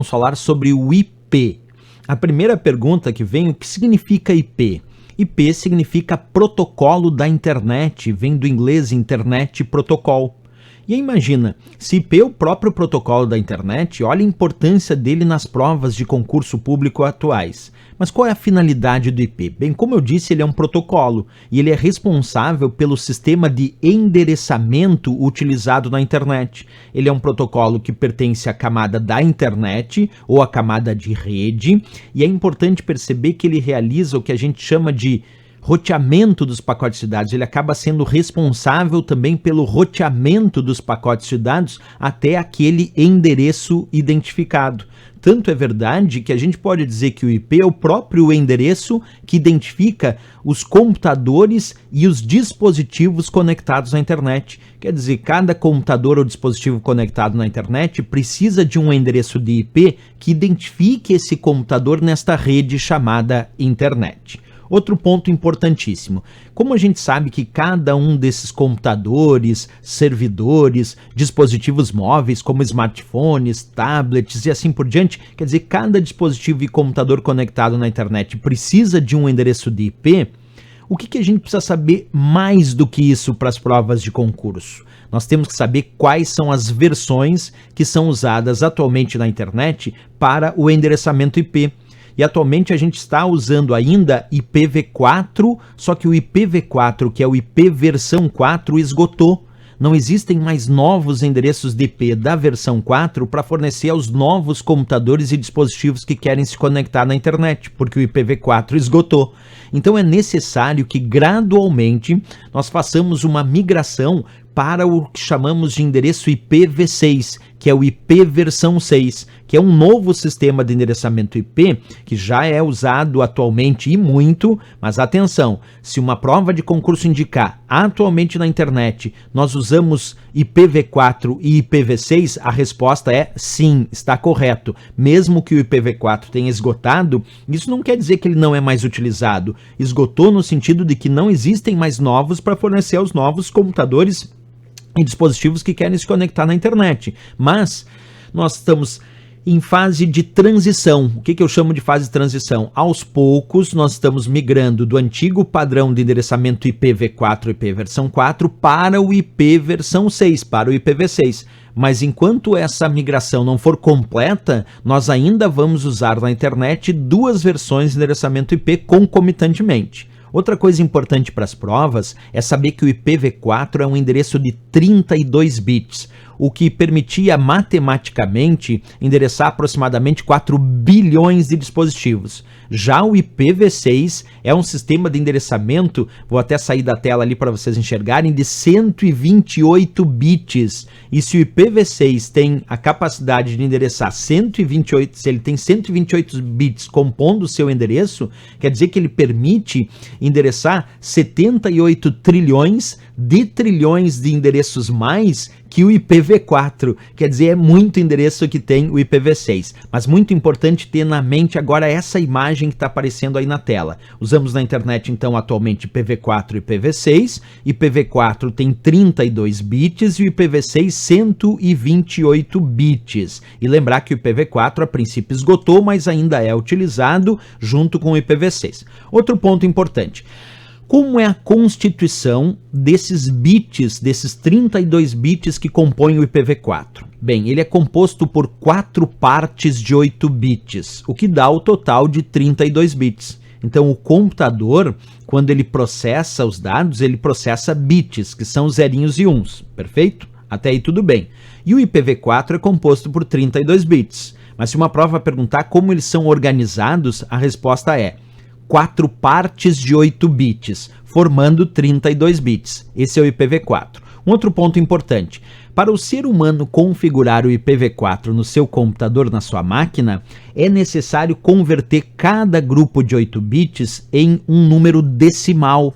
Vamos falar sobre o IP. A primeira pergunta que vem, o que significa IP? IP significa protocolo da internet, vem do inglês Internet Protocol. E aí imagina, se IP é o próprio protocolo da internet, olha a importância dele nas provas de concurso público atuais. Mas qual é a finalidade do IP? Bem, como eu disse, ele é um protocolo e ele é responsável pelo sistema de endereçamento utilizado na internet. Ele é um protocolo que pertence à camada da internet ou à camada de rede, e é importante perceber que ele realiza o que a gente chama de roteamento dos pacotes de dados. Ele acaba sendo responsável também pelo roteamento dos pacotes de dados até aquele endereço identificado. Tanto é verdade que a gente pode dizer que o IP é o próprio endereço que identifica os computadores e os dispositivos conectados à internet. Quer dizer, cada computador ou dispositivo conectado na internet precisa de um endereço de IP que identifique esse computador nesta rede chamada internet. Outro ponto importantíssimo, como a gente sabe que cada um desses computadores, servidores, dispositivos móveis como smartphones, tablets e assim por diante, quer dizer, cada dispositivo e computador conectado na internet precisa de um endereço de IP, o que a gente precisa saber mais do que isso para as provas de concurso? Nós temos que saber quais são as versões que são usadas atualmente na internet para o endereçamento IP. E atualmente a gente está usando ainda IPv4, só que o IPv4, que é o IP versão 4, esgotou. Não existem mais novos endereços de IP da versão 4 para fornecer aos novos computadores e dispositivos que querem se conectar na internet, porque o IPv4 esgotou. Então é necessário que gradualmente nós façamos uma migração para o que chamamos de endereço IPv6, que é o IP versão 6, que é um novo sistema de endereçamento IP que já é usado atualmente e muito, mas atenção, se uma prova de concurso indicar atualmente na internet nós usamos IPv4 e IPv6, a resposta é sim, está correto. Mesmo que o IPv4 tenha esgotado, isso não quer dizer que ele não é mais utilizado. Esgotou no sentido de que não existem mais novos para fornecer aos novos computadores e dispositivos que querem se conectar na internet. Mas nós estamos em fase de transição. O que eu chamo de fase de transição? Aos poucos nós estamos migrando do antigo padrão de endereçamento IPv4, IP versão 4, para o IP versão 6, para o IPv6. Mas enquanto essa migração não for completa, nós ainda vamos usar na internet duas versões de endereçamento IP concomitantemente. Outra coisa importante para as provas é saber que o IPv4 é um endereço de 32 bits, o que permitia matematicamente endereçar aproximadamente 4 bilhões de dispositivos. Já o IPv6 é um sistema de endereçamento, vou até sair da tela ali para vocês enxergarem, de 128 bits. E se o IPv6 tem a capacidade de endereçar 128, se ele tem 128 bits compondo o seu endereço, quer dizer que ele permite endereçar 78 trilhões de endereços mais que o IPv4, quer dizer, é muito endereço que tem o IPv6, mas muito importante ter na mente agora essa imagem que está aparecendo aí na tela. Usamos na internet então atualmente IPv4 e IPv6, IPv4 tem 32 bits e o IPv6 128 bits, e lembrar que o IPv4 a princípio esgotou, mas ainda é utilizado junto com o IPv6. Outro ponto importante, como é a constituição desses bits, desses 32 bits que compõem o IPv4? Bem, ele é composto por 4 partes de 8 bits, o que dá o total de 32 bits. Então o computador, quando ele processa os dados, ele processa bits, que são zerinhos e uns, perfeito? Até aí tudo bem. E o IPv4 é composto por 32 bits. Mas se uma prova perguntar como eles são organizados, a resposta é 4 partes de 8 bits, formando 32 bits. Esse é o IPv4. Um outro ponto importante, para o ser humano configurar o IPv4 no seu computador, na sua máquina, é necessário converter cada grupo de 8 bits em um número decimal.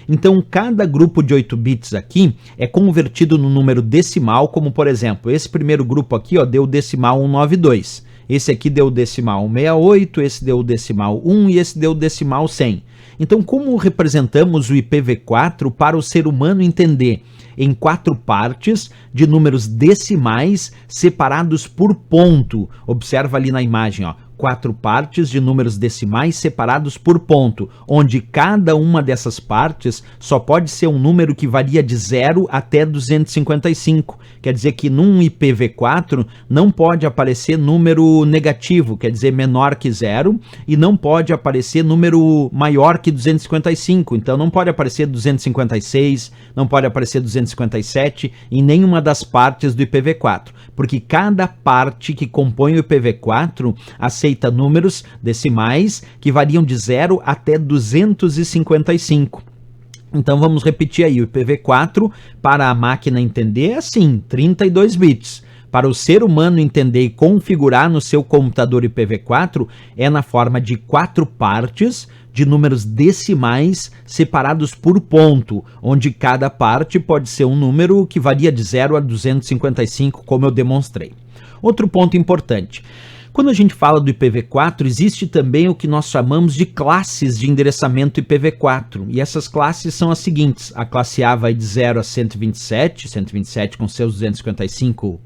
Então, cada grupo de 8 bits aqui é convertido no número decimal, como por exemplo, esse primeiro grupo aqui deu o decimal 192. esse aqui deu o decimal 68, esse deu o decimal 1 e esse deu o decimal 100. Então, como representamos o IPv4 para o ser humano entender? Em 4 partes de números decimais separados por ponto. Observa ali na imagem, ó, 4 partes de números decimais separados por ponto, onde cada uma dessas partes só pode ser um número que varia de 0 até 255. Quer dizer que num IPv4 não pode aparecer número negativo, quer dizer menor que 0, e não pode aparecer número maior que 255. Então não pode aparecer 256, não pode aparecer 257 em nenhuma das partes do IPv4, porque cada parte que compõe o IPv4 aceita números decimais que variam de 0 até 255. Então vamos repetir aí, o IPv4 para a máquina entender é assim, 32 bits. Para o ser humano entender e configurar no seu computador IPv4 é na forma de 4 partes de números decimais separados por ponto, onde cada parte pode ser um número que varia de 0 a 255, como eu demonstrei. Outro ponto importante. Quando a gente fala do IPv4, existe também o que nós chamamos de classes de endereçamento IPv4. E essas classes são as seguintes. A classe A vai de 0 a 127, 127 com seus 255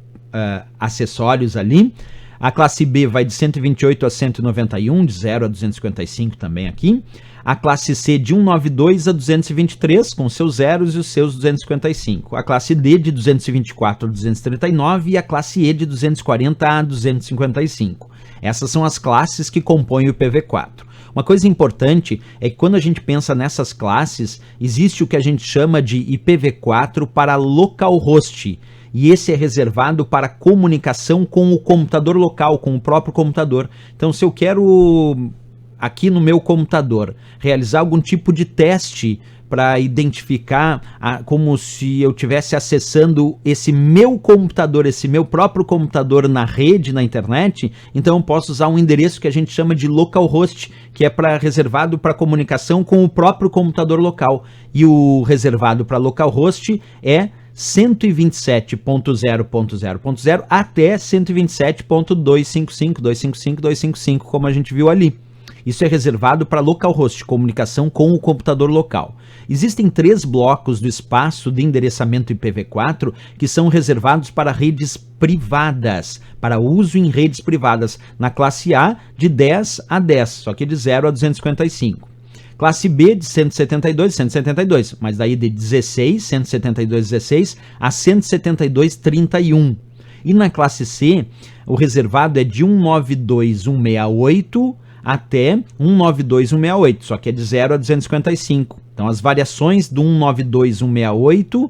acessórios ali. A classe B vai de 128 a 191, de 0 a 255 também aqui. A classe C de 192 a 223, com seus zeros e os seus 255. A classe D de 224 a 239 e a classe E de 240 a 255. Essas são as classes que compõem o IPv4. Uma coisa importante é que quando a gente pensa nessas classes, existe o que a gente chama de IPv4 para localhost. E esse é reservado para comunicação com o computador local, com o próprio computador. Então, se eu quero, aqui no meu computador, realizar algum tipo de teste para identificar como se eu estivesse acessando esse meu computador, esse meu próprio computador na rede, na internet, então eu posso usar um endereço que a gente chama de localhost, que é reservado para comunicação com o próprio computador local. E o reservado para localhost é 127.0.0.0 até 127.255.255.255, como a gente viu ali. Isso é reservado para localhost, comunicação com o computador local. Existem 3 blocos do espaço de endereçamento IPv4 que são reservados para redes privadas, para uso em redes privadas, na classe A de 10 a 10, só que de 0 a 255. Classe B de 172, 172, mas daí de 16, 172, 16 a 172, 31. E na classe C, o reservado é de 192.168 até 192.168, só que é de 0 a 255. Então as variações do 192.168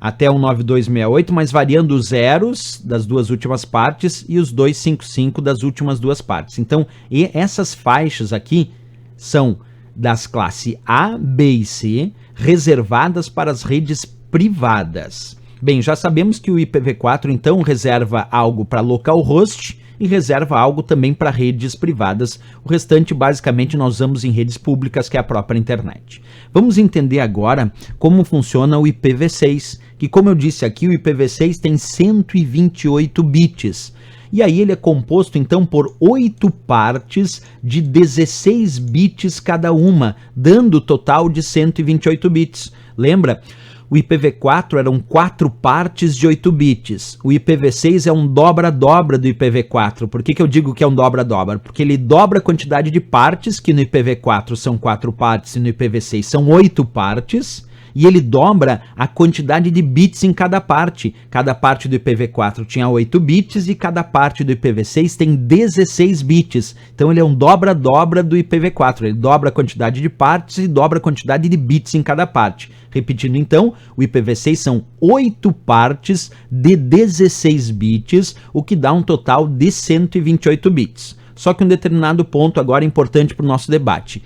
até 192.168, mas variando os zeros das duas últimas partes e os 255 das últimas duas partes. Então, essas faixas aqui são das classes A, B e C, reservadas para as redes privadas. Bem, já sabemos que o IPv4, então, reserva algo para localhost e reserva algo também para redes privadas. O restante, basicamente, nós usamos em redes públicas, que é a própria internet. Vamos entender agora como funciona o IPv6, que, como eu disse aqui, o IPv6 tem 128 bits. E aí ele é composto, então, por 8 partes de 16 bits cada uma, dando o total de 128 bits. Lembra? O IPv4 eram 4 partes de 8 bits. O IPv6 é um dobra-dobra do IPv4. Por que eu digo que é um dobra-dobra? Porque ele dobra a quantidade de partes, que no IPv4 são 4 partes e no IPv6 são 8 partes. E ele dobra a quantidade de bits em cada parte. Cada parte do IPv4 tinha 8 bits e cada parte do IPv6 tem 16 bits. Então ele é um dobra-dobra do IPv4. Ele dobra a quantidade de partes e dobra a quantidade de bits em cada parte. Repetindo então, o IPv6 são 8 partes de 16 bits, o que dá um total de 128 bits. só que um determinado ponto agora é importante para o nosso debate.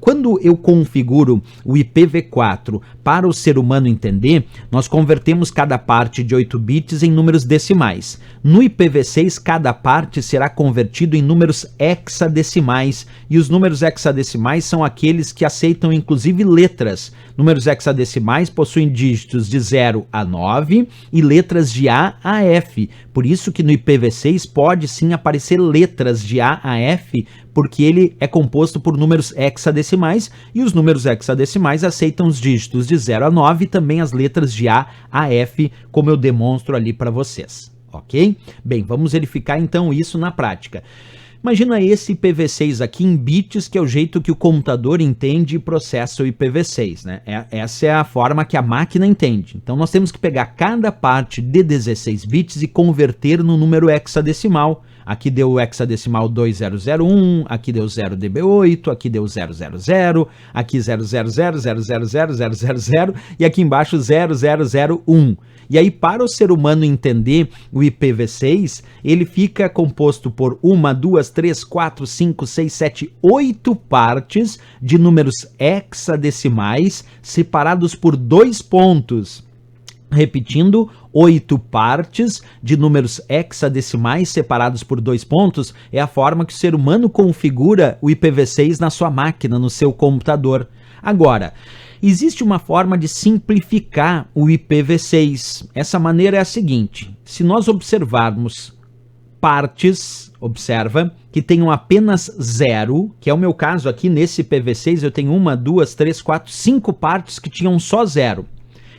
Quando eu configuro o IPv4 para o ser humano entender, nós convertemos cada parte de 8 bits em números decimais. No IPv6, cada parte será convertido em números hexadecimais, e os números hexadecimais são aqueles que aceitam inclusive letras. Números hexadecimais possuem dígitos de 0 a 9 e letras de A a F. Por isso que no IPv6 pode sim aparecer letras de A a F, porque ele é composto por números hexadecimais, e os números hexadecimais aceitam os dígitos de 0 a 9 e também as letras de A a F, como eu demonstro ali para vocês, ok? Bem, vamos verificar então isso na prática. Imagina esse IPv6 aqui em bits, que é o jeito que o computador entende e processa o IPv6, né? Essa é a forma que a máquina entende. Então nós temos que pegar cada parte de 16 bits e converter no número hexadecimal. Aqui deu o hexadecimal 2001, aqui deu 0db8, aqui deu 000, aqui 000000000 e aqui embaixo 0001. E aí, para o ser humano entender o IPv6, ele fica composto por 1, 2, 3, 4, 5, 6, 7, 8 partes de números hexadecimais separados por 2 pontos. Repetindo, 8 partes de números hexadecimais separados por 2 pontos é a forma que o ser humano configura o IPv6 na sua máquina, no seu computador. Agora, existe uma forma de simplificar o IPv6. Essa maneira é a seguinte: se nós observarmos partes, observa, que tenham apenas 0, que é o meu caso aqui nesse IPv6, eu tenho 1, 2, 3, 4, 5 partes que tinham só 0.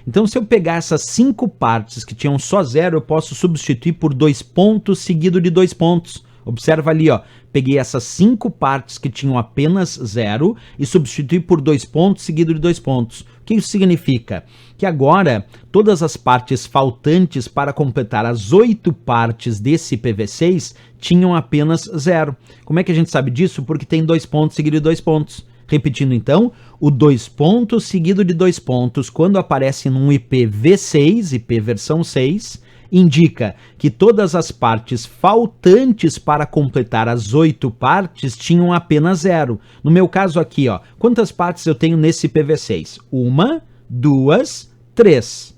Então, se eu pegar essas 5 partes que tinham só 0, eu posso substituir por 2 pontos seguido de 2 pontos. Observa ali, ó, peguei essas 5 partes que tinham apenas 0 e substituí por 2 pontos seguido de 2 pontos. O que isso significa? Que agora todas as partes faltantes para completar as 8 partes desse IPv6 tinham apenas 0. Como é que a gente sabe disso? Porque tem 2 pontos seguido de 2 pontos. Repetindo então, o 2 pontos seguido de 2 pontos, quando aparece num IPv6, IP versão 6, indica que todas as partes faltantes para completar as 8 partes tinham apenas 0. No meu caso aqui, ó, quantas partes eu tenho nesse IPv6? 1, 2, 3.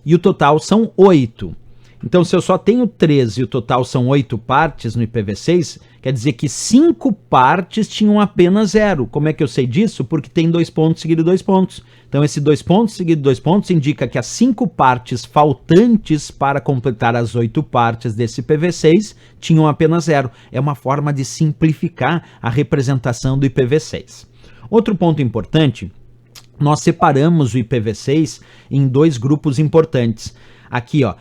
E o total são 8. Então, se eu só tenho 3 e o total são 8 partes no IPv6, quer dizer que 5 partes tinham apenas 0. Como é que eu sei disso? Porque tem 2 pontos seguido de 2 pontos. Então, esse 2 pontos seguido de 2 pontos indica que as 5 partes faltantes para completar as 8 partes desse IPv6 tinham apenas 0. É uma forma de simplificar a representação do IPv6. Outro ponto importante, nós separamos o IPv6 em 2 grupos importantes. Aqui, ó.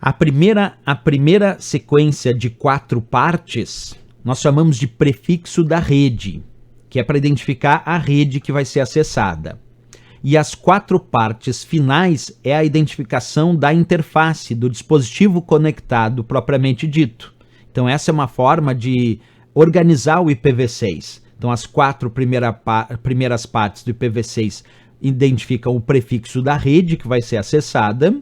A primeira sequência de 4 partes, nós chamamos de prefixo da rede, que é para identificar a rede que vai ser acessada. E as 4 partes finais é a identificação da interface, do dispositivo conectado propriamente dito. Então essa é uma forma de organizar o IPv6. Então as 4 primeiras partes do IPv6 identificam o prefixo da rede que vai ser acessada,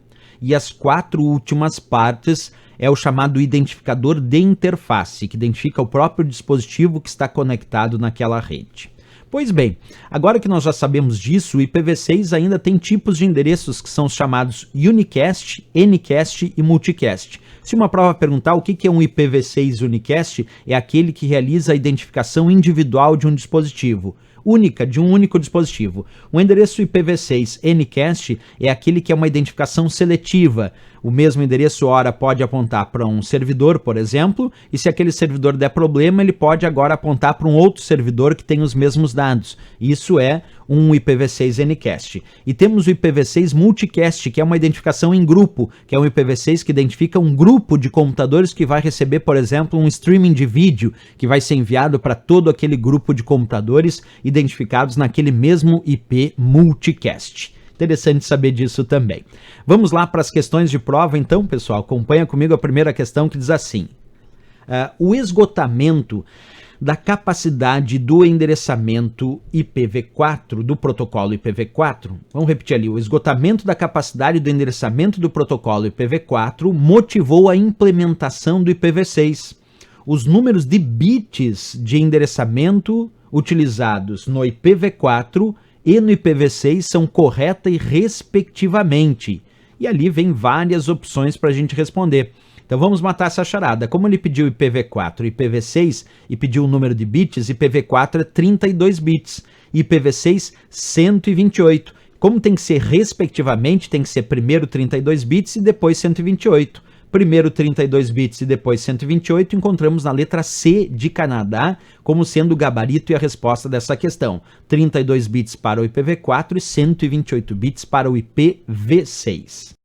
e as 4 últimas partes é o chamado identificador de interface, que identifica o próprio dispositivo que está conectado naquela rede. Pois bem, agora que nós já sabemos disso, o IPv6 ainda tem tipos de endereços que são os chamados unicast, ncast e multicast. Se uma prova perguntar o que é um IPv6 unicast, é aquele que realiza a identificação individual de um dispositivo. Única, de um único dispositivo. O endereço IPv6 Ncast é aquele que é uma identificação seletiva. O mesmo endereço, ora, pode apontar para um servidor, por exemplo, e se aquele servidor der problema, ele pode agora apontar para um outro servidor que tem os mesmos dados. Isso é um IPv6 Ncast. E temos o IPv6 Multicast, que é uma identificação em grupo, que é um IPv6 que identifica um grupo de computadores que vai receber, por exemplo, um streaming de vídeo, que vai ser enviado para todo aquele grupo de computadores identificados naquele mesmo IP Multicast. Interessante saber disso também. Vamos lá para as questões de prova então, pessoal. Acompanha comigo a primeira questão que diz assim. O esgotamento da capacidade do endereçamento IPv4, do protocolo IPv4, vamos repetir ali, o esgotamento da capacidade do endereçamento do protocolo IPv4 motivou a implementação do IPv6. os números de bits de endereçamento utilizados no IPv4 e no IPv6 são corretas e respectivamente. E ali vem várias opções para a gente responder. Então vamos matar essa charada. Como ele pediu IPv4 e IPv6 e pediu o número de bits, IPv4 é 32 bits, IPv6 128. Como tem que ser respectivamente, tem que ser primeiro 32 bits e depois 128. Primeiro 32 bits e depois 128, encontramos na letra C de Canadá como sendo o gabarito e a resposta dessa questão. 32 bits para o IPv4 e 128 bits para o IPv6.